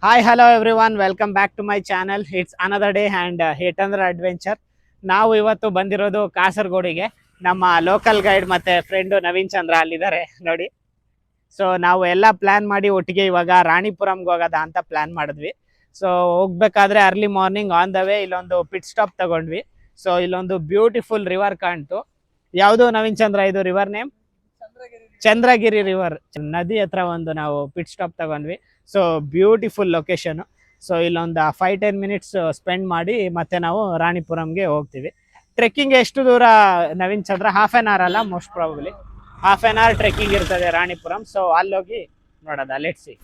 Hi hello everyone welcome back to my channel. It's another day and ಹೇಟಂದ್ರ adventure. ನಾವು ಇವತ್ತು ಬಂದಿರೋದು ಕಾಸರಗೋಡಿಗೆ. ನಮ್ಮ ಲೋಕಲ್ ಗೈಡ್ ಮತ್ತು ಫ್ರೆಂಡು ನವೀನ್ ಚಂದ್ರ ಅಲ್ಲಿದ್ದಾರೆ ನೋಡಿ. ಸೊ ನಾವು ಎಲ್ಲ ಪ್ಲ್ಯಾನ್ ಮಾಡಿ ಒಟ್ಟಿಗೆ ಇವಾಗ ರಾಣಿಪುರಂಗೆ ಹೋಗೋದ ಅಂತ ಪ್ಲ್ಯಾನ್ ಮಾಡಿದ್ವಿ. ಸೊ ಹೋಗ್ಬೇಕಾದ್ರೆ early morning on the way ಇಲ್ಲೊಂದು ಪಿಟ್ ಸ್ಟಾಪ್ ತಗೊಂಡ್ವಿ. ಸೊ ಇಲ್ಲೊಂದು ಬ್ಯೂಟಿಫುಲ್ ರಿವರ್ ಕಾಣ್ತು. ಯಾವುದು ನವೀನ್ ಚಂದ್ರ ಇದು ರಿವರ್ ನೇಮ್? ಚಂದ್ರಗಿರಿ ರಿವರ್ ನದಿ ಹತ್ರ ಒಂದು ನಾವು ಪಿಟ್ ಸ್ಟಾಪ್ ತಗೊಂಡ್ವಿ. So beautiful location. ಸೊ ಇಲ್ಲೊಂದು 5-10 ಮಿನಿಟ್ಸ್ ಸ್ಪೆಂಡ್ ಮಾಡಿ ಮತ್ತೆ ನಾವು ರಾಣಿಪುರಂಗೆ ಹೋಗ್ತೀವಿ. ಟ್ರೆಕ್ಕಿಂಗ್ ಎಷ್ಟು ದೂರ Naveen Chandra? Half an hour ಅಲ್ಲ, most probably half an hour trekking ಇರ್ತದೆ ರಾಣಿಪುರಂ. ಸೊ ಅಲ್ಲೋಗಿ ನೋಡೋದ, let's see.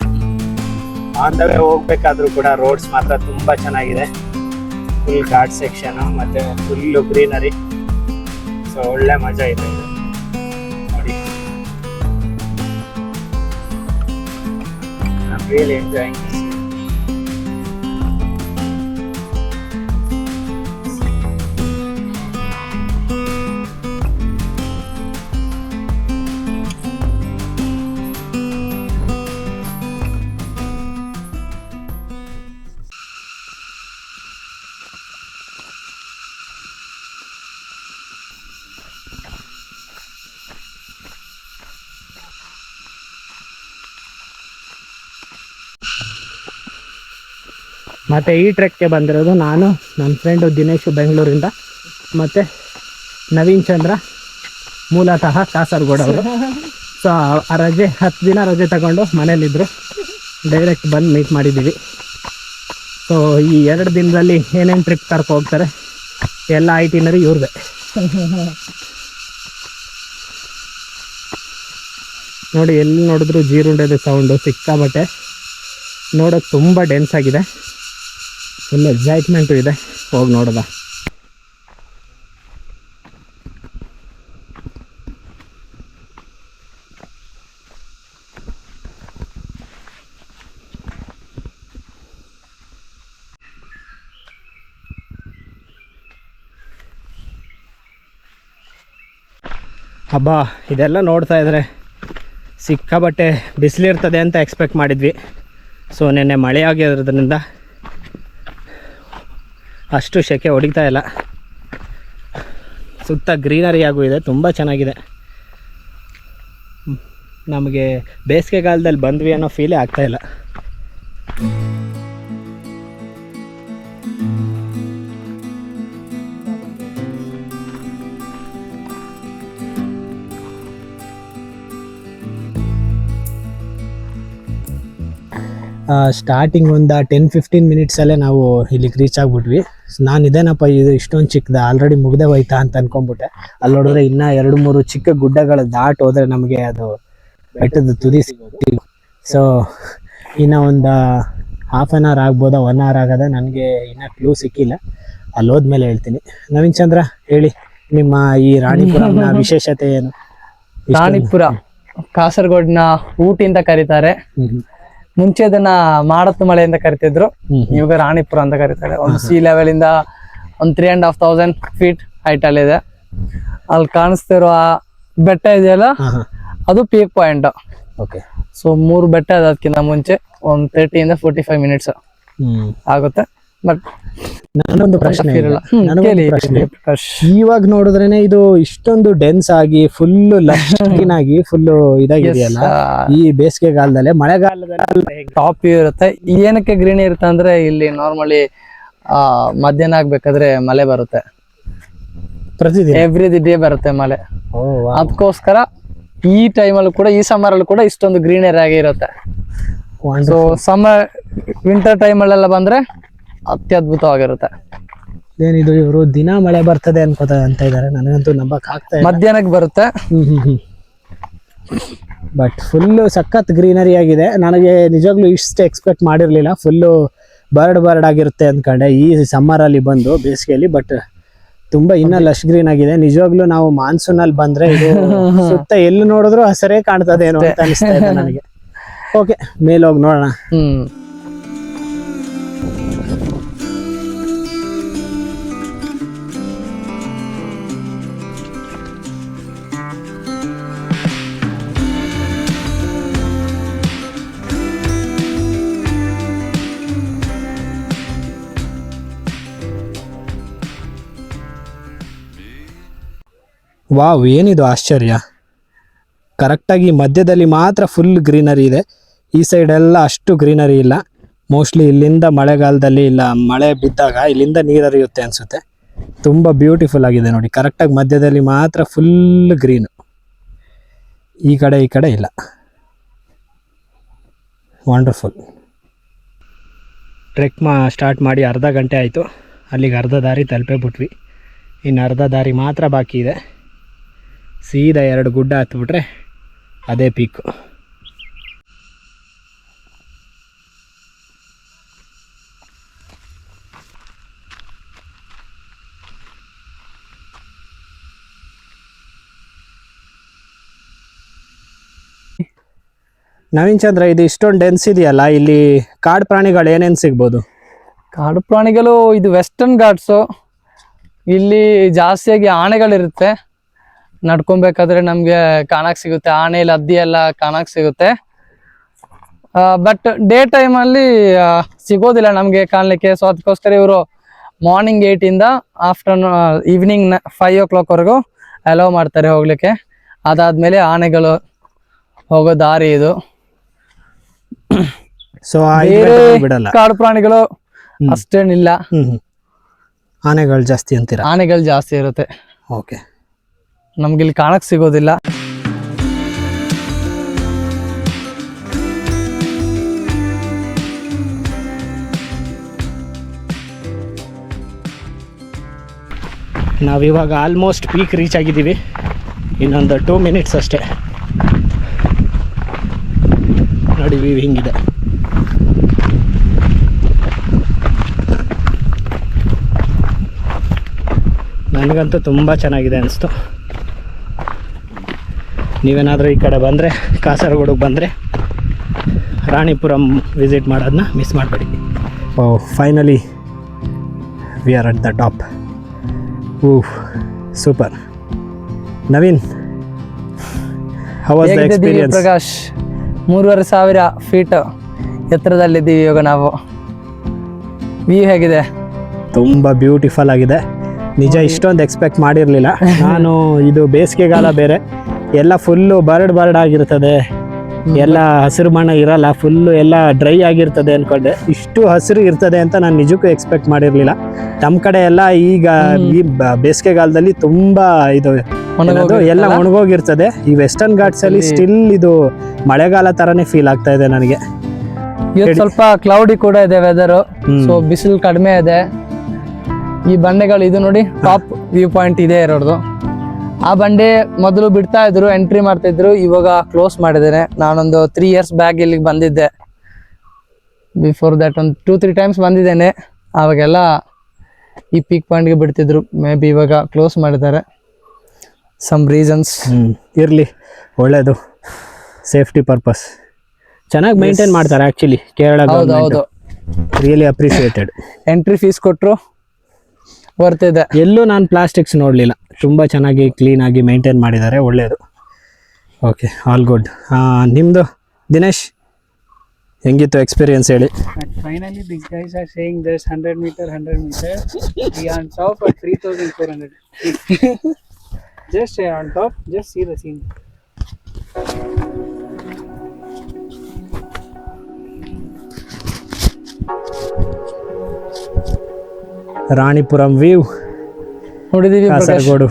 On the way ಹೋಗ್ಬೇಕಾದ್ರೂ ಕೂಡ ರೋಡ್ಸ್ ಮಾತ್ರ ತುಂಬಾ ಚೆನ್ನಾಗಿದೆ. ಫುಲ್ ಘಾಟ್ ಸೆಕ್ಷನ್ ಮತ್ತೆ ಫುಲ್ ಗ್ರೀನರಿ. ಸೊ ಒಳ್ಳೆ ಮಜಾ ಇದೆ ಇದು ನೋಡಿ. I'm really enjoying this. ಮತ್ತು ಈ ಟ್ರೆಕ್ಗೆ ಬಂದಿರೋದು ನಾನು, ನನ್ನ ಫ್ರೆಂಡು ದಿನೇಶ್ ಬೆಂಗಳೂರಿಂದ, ಮತ್ತು ನವೀನ್ ಚಂದ್ರ ಮೂಲತಃ ಕಾಸರಗೋಡು ಅವರು. ಸೊ ಆ ರಜೆ 10 ದಿನ ರಜೆ ತಗೊಂಡು ಮನೇಲಿದ್ದರು, ಡೈರೆಕ್ಟ್ ಬಂದು ಮೀಟ್ ಮಾಡಿದ್ದೀವಿ. ಸೊ ಈ 2 ದಿನದಲ್ಲಿ ಏನೇನು ಟ್ರಿಪ್ ಕರ್ಕೊ ಹೋಗ್ತಾರೆ ಎಲ್ಲ ಐಟಿನರಿ ಇವ್ರದ್ದೆ. ನೋಡಿ, ಎಲ್ಲಿ ನೋಡಿದ್ರು ಜೀರುಂಡೆದ ಸೌಂಡು ಸಿಕ್ಕಾಬಟ್ಟೆ. ನೋಡೋಕೆ ತುಂಬ ಡೆನ್ಸ್ ಆಗಿದೆ, ಫುಲ್ ಎಕ್ಸೈಟ್ಮೆಂಟು ಇದೆ. ಹೋಗಿ ನೋಡೋದ. ಹಬ್ಬ, ಇದೆಲ್ಲ ನೋಡ್ತಾ ಇದ್ರೆ ಸಿಕ್ಕಾಬಟ್ಟೆ ಬಿಸಿಲಿರ್ತದೆ ಅಂತ ಎಕ್ಸ್ಪೆಕ್ಟ್ ಮಾಡಿದ್ವಿ. ಸೊ ನೆನ್ನೆ ಮಳೆ ಆಗಿರೋದ್ರಿಂದ ಅಷ್ಟು ಸೆಕೆ ಹೊಡಿತಾ ಇಲ್ಲ. ಸುತ್ತ ಗ್ರೀನರಿ ಆಗೂ ಇದೆ, ತುಂಬ ಚೆನ್ನಾಗಿದೆ. ನಮಗೆ ಬೇಸಿಗೆಗಾಲದಲ್ಲಿ ಬಂದ್ವಿ ಅನ್ನೋ ಫೀಲೇ ಆಗ್ತಾಯಿಲ್ಲ. ಸ್ಟಾರ್ಟಿಂಗ್ ಒಂದು 10-15 ಮಿನಿಟ್ಸಲ್ಲೇ ನಾವು ಇಲ್ಲಿಗೆ ರೀಚ್ ಆಗಿಬಿಟ್ವಿ. ನಾನು ಇದೇನಪ್ಪ ಇದು ಇಷ್ಟೊಂದು ಚಿಕ್ಕದ, ಆಲ್ರೆಡಿ ಮುಗ್ದೇ ಹೋಯ್ತಾ ಅಂತ ಅಂದ್ಕೊಂಡ್ಬಿಟ್ಟೆ. ಅಲ್ಲಿ ನೋಡಿದ್ರೆ ಇನ್ನೂ 2-3 ಚಿಕ್ಕ ಗುಡ್ಡಗಳ ದಾಟ್ ಹೋದರೆ ನಮಗೆ ಅದು ಬೆಟ್ಟದ ತುದಿ ಸಿಗ್ತೀವಿ. ಸೊ ಇನ್ನು ಒಂದು ಹಾಫ್ ಆನ್ ಅವರ್ ಆಗ್ಬೋದಾ, 1 ಅವರ್ ಆಗದ, ನನಗೆ ಇನ್ನೂ ಕ್ಲೂ ಸಿಕ್ಕಿಲ್ಲ. ಅಲ್ಲಿ ಹೋದ್ಮೇಲೆ ಹೇಳ್ತೀನಿ. ನವೀನ್ ಚಂದ್ರ ಹೇಳಿ, ನಿಮ್ಮ ಈ ರಾಣಿಪುರಂನ ವಿಶೇಷತೆ ಏನು? ರಾಣಿಪುರ ಕಾಸರಗೋಡಿನ ಊಟಿ ಅಂತ ಕರೀತಾರೆ. ಮುಂಚೆ ಅದನ್ನ ಮಾಡತ್ತು ಮಳೆ ಅಂತ ಕರಿತಿದ್ರು, ಇವಾಗ ರಾಣಿಪುರ ಅಂತ ಕರೀತಾರೆ. ಒಂದು ಸಿ ಲೆವೆಲ್ ಇಂದ ಒಂದು 3,500 ಫೀಟ್ ಹೈಟ್ ಅಲ್ಲಿ ಇದೆ. ಅಲ್ಲಿ ಕಾಣಿಸ್ತಿರೋ ಬೆಟ್ಟ ಇದೆಯಲ್ಲ, ಅದು ಪೀಕ್ ಪಾಯಿಂಟ್. ಸೊ 3 ಬೆಟ್ಟ ಅದಕ್ಕಿಂತ ಮುಂಚೆ ಒಂದು 30-45 ಮಿನಿಟ್ಸ್ ಆಗುತ್ತೆ. ಬಟ್ ನಾನೊಂದು ಪ್ರಶ್ನೆ, ಇವಾಗ ನೋಡಿದ್ರೇನೆ ಇದು ಇಷ್ಟೊಂದು ಡೆನ್ಸ್ ಆಗಿ ಫುಲ್ ಲೈನ್ ಆಗಿ ಫುಲ್ ಇದಾಗಿದೆಯಲ್ಲ, ಈ ಬೇಸಿಗೆಗಾಲದಲ್ಲೇ ಮಳೆಗಾಲದಲ್ಲಿ ಟಾಪ್ ಇರುತ್ತೆ. ಏನಕ್ಕೆ ಗ್ರೀನ್ ಇರುತ್ತೆ ಅಂದ್ರೆ, ಇಲ್ಲಿ ನಾರ್ಮಲಿ ಮಧ್ಯಾಹ್ನ ಆಗ್ಬೇಕಾದ್ರೆ ಮಳೆ ಬರುತ್ತೆ, ಪ್ರತಿದಿನ ಎವ್ರಿ ಡೇ ಬರುತ್ತೆ ಮಳೆ. ಅದಕ್ಕೋಸ್ಕರ ಈ ಟೈಮಲ್ಲೂ ಕೂಡ, ಈ ಸಮ್ಮರ್ ಅಲ್ಲೂ ಕೂಡ ಇಷ್ಟೊಂದು ಗ್ರೀನರಿ ಆಗಿ ಇರುತ್ತೆ. ಸೊ ಸಮ್ಮರ್ ವಿಂಟರ್ ಟೈಮಲ್ಲೆಲ್ಲ ಬಂದ್ರೆ ಅತ್ಯದ್ಭುತವಾಗಿರುತ್ತೆ. ಏನಿದು ಇವರು ದಿನ ಮಳೆ ಬರ್ತದೆ ಅನ್ಕೋತ ಅಂತ ಇದಾರೆ, ನನಗಂತೂ ನಂಬಕ್ ಆಗ್ತಾ ಇಲ್ಲ. ಮಧ್ಯಾಹ್ನಕ್ಕೆ ಬರುತ್ತೆ, ಬಟ್ ಫುಲ್ಲು ಸಖತ್ ಗ್ರೀನರಿ ಆಗಿದೆ. ನನಗೆ ನಿಜವಾಗ್ಲೂ ಇಷ್ಟು ಎಕ್ಸ್ಪೆಕ್ಟ್ ಮಾಡಿರ್ಲಿಲ್ಲ. ಫುಲ್ಲು ಬರ್ಡ್ ಆಗಿರುತ್ತೆ ಅಂದ್ಕೊಂಡೆ ಈ ಸಮ್ಮರಲ್ಲಿ ಬಂದು, ಬೇಸಿಗೆಯಲ್ಲಿ. ಬಟ್ ತುಂಬಾ ಇನ್ನ ಲಶ್ ಗ್ರೀನ್ ಆಗಿದೆ. ನಿಜವಾಗ್ಲೂ ನಾವು ಮಾನ್ಸೂನ್ ಅಲ್ಲಿ ಬಂದ್ರೆ ಇದು ಸುತ್ತ ಎಲ್ಲಿ ನೋಡಿದ್ರು ಹಸರೇ ಕಾಣ್ತದೆ ಏನೋ ಅಂತ ಅನಿಸ್ತಾ ಇದೆ ನನಗೆ. ಓಕೆ, ಮೇಲೆ ಹೋಗಿ ನೋಡೋಣ. ವಾವ್, ಏನಿದು ಆಶ್ಚರ್ಯ. ಕರೆಕ್ಟಾಗಿ ಮಧ್ಯದಲ್ಲಿ ಮಾತ್ರ ಫುಲ್ ಗ್ರೀನರಿ ಇದೆ. ಈ ಸೈಡ್ ಎಲ್ಲ ಅಷ್ಟು ಗ್ರೀನರಿ ಇಲ್ಲ. ಮೋಸ್ಟ್ಲಿ ಇಲ್ಲಿಂದ ಮಳೆಗಾಲದಲ್ಲಿ ಇಲ್ಲ ಮಳೆ ಬಿದ್ದಾಗ ಇಲ್ಲಿಂದ ನೀರು ಹರಿಯುತ್ತೆ ಅನಿಸುತ್ತೆ. ತುಂಬ ಬ್ಯೂಟಿಫುಲ್ ಆಗಿದೆ ನೋಡಿ. ಕರೆಕ್ಟಾಗಿ ಮಧ್ಯದಲ್ಲಿ ಮಾತ್ರ ಫುಲ್ ಗ್ರೀನು, ಈ ಕಡೆ ಇಲ್ಲ. ವಂಡರ್ಫುಲ್. ಟ್ರೆಕ್ ಸ್ಟಾರ್ಟ್ ಮಾಡಿ ಅರ್ಧ ಗಂಟೆ ಆಯಿತು. ಅಲ್ಲಿಗೆ ಅರ್ಧ ದಾರಿ ತಲುಪೇಬಿಟ್ವಿ. ಇನ್ನು ಅರ್ಧ ದಾರಿ ಮಾತ್ರ ಬಾಕಿ ಇದೆ. ಸೀದಾ 2 ಗುಡ್ಡ ಹತ್ಬಿಟ್ರೆ ಅದೇ ಪೀಕು. ನವೀನ್ ಚಂದ್ರ, ಇದು ಇಷ್ಟೊಂದು ಡೆನ್ಸ್ ಇದೆಯಲ್ಲ, ಇಲ್ಲಿ ಕಾಡು ಪ್ರಾಣಿಗಳು ಏನೇನು ಸಿಗ್ಬೋದು? ಕಾಡು ಪ್ರಾಣಿಗಳು ಇದು ವೆಸ್ಟರ್ನ್ ಘಾಟ್ಸು. ಇಲ್ಲಿ ಜಾಸ್ತಿಯಾಗಿ ಆನೆಗಳಿರುತ್ತೆ. ನಡ್ಕೊಬೇಕಾದ್ರೆ ನಮಗೆ ಕಾಣಕ್ಕೆ ಸಿಗುತ್ತೆ. ಆನೆ ಲದ್ದಿ ಎಲ್ಲ ಕಾಣಕ್ಕೆ ಸಿಗುತ್ತೆ. ಬಟ್ ಡೇ ಟೈಮಲ್ಲಿ ಸಿಗೋದಿಲ್ಲ ನಮಗೆ ಕಾಣಲಿಕ್ಕೆ. ಸೊ ಅದಕ್ಕೋಸ್ಕರ ಇವರು ಮಾರ್ನಿಂಗ್ 8 ಆಫ್ಟರ್ನೂನ್ ಈವ್ನಿಂಗ್ 5 o'clockವರೆಗೂ ಅಲೋ ಮಾಡ್ತಾರೆ ಹೋಗ್ಲಿಕ್ಕೆ. ಅದಾದ್ಮೇಲೆ ಆನೆಗಳು ಹೋಗೋ ದಾರಿ ಇದು. ಸೊ ಬಿಡಲ್ಲ. ಕಾಡು ಪ್ರಾಣಿಗಳು ಅಷ್ಟೇನಿಲ್ಲ. ಆನೆಗಳು ಜಾಸ್ತಿ ಅಂತೀರಾ? ಆನೆಗಳು ಜಾಸ್ತಿ ಇರುತ್ತೆ. ಓಕೆ. ನಮ್ಗೆ ಇಲ್ಲಿ ಕಾಣಕ್ ಸಿಗೋದಿಲ್ಲ. ನಾವಿವಾಗ ಆಲ್ಮೋಸ್ಟ್ ಪೀಕ್ ರೀಚ್ ಆಗಿದ್ದೀವಿ. ಇನ್ನೊಂದು 2 minutes ಅಷ್ಟೇ. ನೋಡಿ ವ್ಯೂ ಹಿಂಗಿದೆ. ನನಗಂತೂ ತುಂಬ ಚೆನ್ನಾಗಿದೆ ಅನಿಸ್ತು. ನೀವೇನಾದರೂ ಈ ಕಡೆ ಬಂದರೆ, ಕಾಸರಗೋಡಿಗೆ ಬಂದರೆ ರಾಣಿಪುರಂ ವಿಸಿಟ್ ಮಾಡೋದನ್ನ ಮಿಸ್ ಮಾಡಬೇಡಿ. Oh, finally we are at the top. Oh, super. Naveen, how was the experience? Prakash, 3,500 feet ಎತ್ತರದಲ್ಲಿದ್ದೀವಿ ಇವಾಗ ನಾವು. ವ್ಯೂ ಹೇಗಿದೆ? ತುಂಬ ಬ್ಯೂಟಿಫುಲ್ ಆಗಿದೆ. ನಿಜ ಇಷ್ಟೊಂದು ಎಕ್ಸ್ಪೆಕ್ಟ್ ಮಾಡಿರಲಿಲ್ಲ ನಾನು. ಇದು ಬೇಸಿಗೆಗಾಲ ಬೇರೆ, ಎಲ್ಲ ಫುಲ್ಲು ಬರ್ಡ್ ಆಗಿರ್ತದೆ, ಎಲ್ಲ ಹಸಿರು ಮಣ್ಣು ಇರಲ್ಲ, ಫುಲ್ಲು ಎಲ್ಲ ಡ್ರೈ ಆಗಿರ್ತದೆ ಅಂದ್ಕೊಂಡೆ. ಇಷ್ಟು ಹಸಿರು ಇರ್ತದೆ ಅಂತ ನಾನು ನಿಜಕ್ಕೂ ಎಕ್ಸ್ಪೆಕ್ಟ್ ಮಾಡಿರಲಿಲ್ಲ. ನಮ್ಮ ಕಡೆ ಎಲ್ಲ ಈಗ ಈ ಬೇಸಿಗೆಗಾಲದಲ್ಲಿ ತುಂಬ ಇದು ಎಲ್ಲ ಒಣಗೋಗಿರ್ತದೆ. ಈ ವೆಸ್ಟರ್ನ್ ಘಾಟ್ಸಲ್ಲಿ ಸ್ಟಿಲ್ ಇದು ಮಳೆಗಾಲ ಥರನೇ ಫೀಲ್ ಆಗ್ತಾ ಇದೆ ನನಗೆ. ಸ್ವಲ್ಪ ಕ್ಲೌಡಿ ಕೂಡ ಇದೆ ವೆದರ್. ಸೊ ಬಿಸಿಲು ಕಡಿಮೆ ಇದೆ. ಈ ಬಂಡೆಗಳು ಇದು ನೋಡಿ, ಟಾಪ್ ವ್ಯೂ ಪಾಯಿಂಟ್ ಇದೆ ಇರೋದು. ಆ ಬಂಡೆ ಮೊದಲು ಬಿಡ್ತಾ ಇದ್ರು, ಎಂಟ್ರಿ ಮಾಡ್ತಾ ಇದ್ರು, ಇವಾಗ ಕ್ಲೋಸ್ ಮಾಡಿದ್ದೇನೆ. ನಾನೊಂದು 3 years ಬ್ಯಾಕ್ ಇಲ್ಲಿಗೆ ಬಂದಿದ್ದೆ. ಬಿಫೋರ್ ದಟ್ ಒಂದು 2-3 times ಬಂದಿದ್ದೇನೆ. ಆವಾಗೆಲ್ಲ ಈ ಪೀಕ್ ಪಾಯಿಂಟ್ಗೆ ಬಿಡ್ತಿದ್ರು. ಮೇ ಬಿ ಇವಾಗ ಕ್ಲೋಸ್ ಮಾಡಿದ್ದಾರೆ, ಸಮ್ ರೀಸನ್ಸ್. ಇರಲಿ, ಒಳ್ಳೆಯದು. ಸೇಫ್ಟಿ ಪರ್ಪಸ್ ಚೆನ್ನಾಗಿ ಮೇಂಟೈನ್ ಮಾಡ್ತಾರೆ actually Kerala government. Really appreciated. Entry fees ಕೊಟ್ಟರು ಬರ್ತಿದೆ. ಎಲ್ಲೂ ನಾನು ಪ್ಲಾಸ್ಟಿಕ್ಸ್ ನೋಡಲಿಲ್ಲ. ತುಂಬ ಚೆನ್ನಾಗಿ ಕ್ಲೀನಾಗಿ ಮೇಂಟೈನ್ ಮಾಡಿದ್ದಾರೆ, ಒಳ್ಳೆಯದು. Okay, all good. ನಿಮ್ಮದು ದಿನೇಶ್, ಹೆಂಗಿತ್ತು ಎಕ್ಸ್ಪೀರಿಯನ್ಸ್ ಹೇಳಿ? Finally, these guys are saying there's 100 meter. We are on top at 3,400. Just on top, just see the scene. Ranipuram view ನೋಡಿದೀವಿ. ಕಾಸರಗೋಡು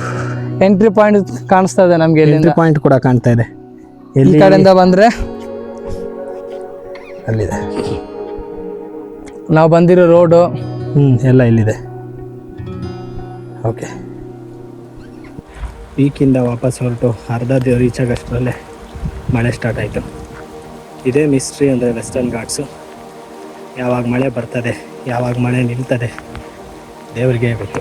ಎಂಟ್ರಿ ಪಾಯಿಂಟ್ ಕಾಣಿಸ್ತಾ ಇದೆ ನಮ್ಗೆ. ಎಂಟ್ರಿ ಪಾಯಿಂಟ್ ಕೂಡ ಕಾಣ್ತಾ ಇದೆ. ಈ ಕಡೆಯಿಂದ ಬಂದ್ರೆ ಅಲ್ಲಿದೆ ನಾವು ಬಂದಿರೋ ರೋಡು. ಎಲ್ಲ ಇಲ್ಲಿದೆ. ಓಕೆ, ಪೀಕಿಂದ ವಾಪಸ್ ಹೊರಟು ಅರ್ಧ ರೀಚ್ ಆಗೋಷ್ಟರಲ್ಲೇ ಮಳೆ ಸ್ಟಾರ್ಟ್ ಆಯಿತು. ಇದೇ ಮಿಸ್ಟ್ರಿ ಅಂದರೆ ವೆಸ್ಟರ್ನ್ ಘಾಟ್ಸು. ಯಾವಾಗ ಮಳೆ ಬರ್ತದೆ, ಯಾವಾಗ ಮಳೆ ನಿಲ್ತದೆ, ದೇವರಿಗೆ ಗೊತ್ತು.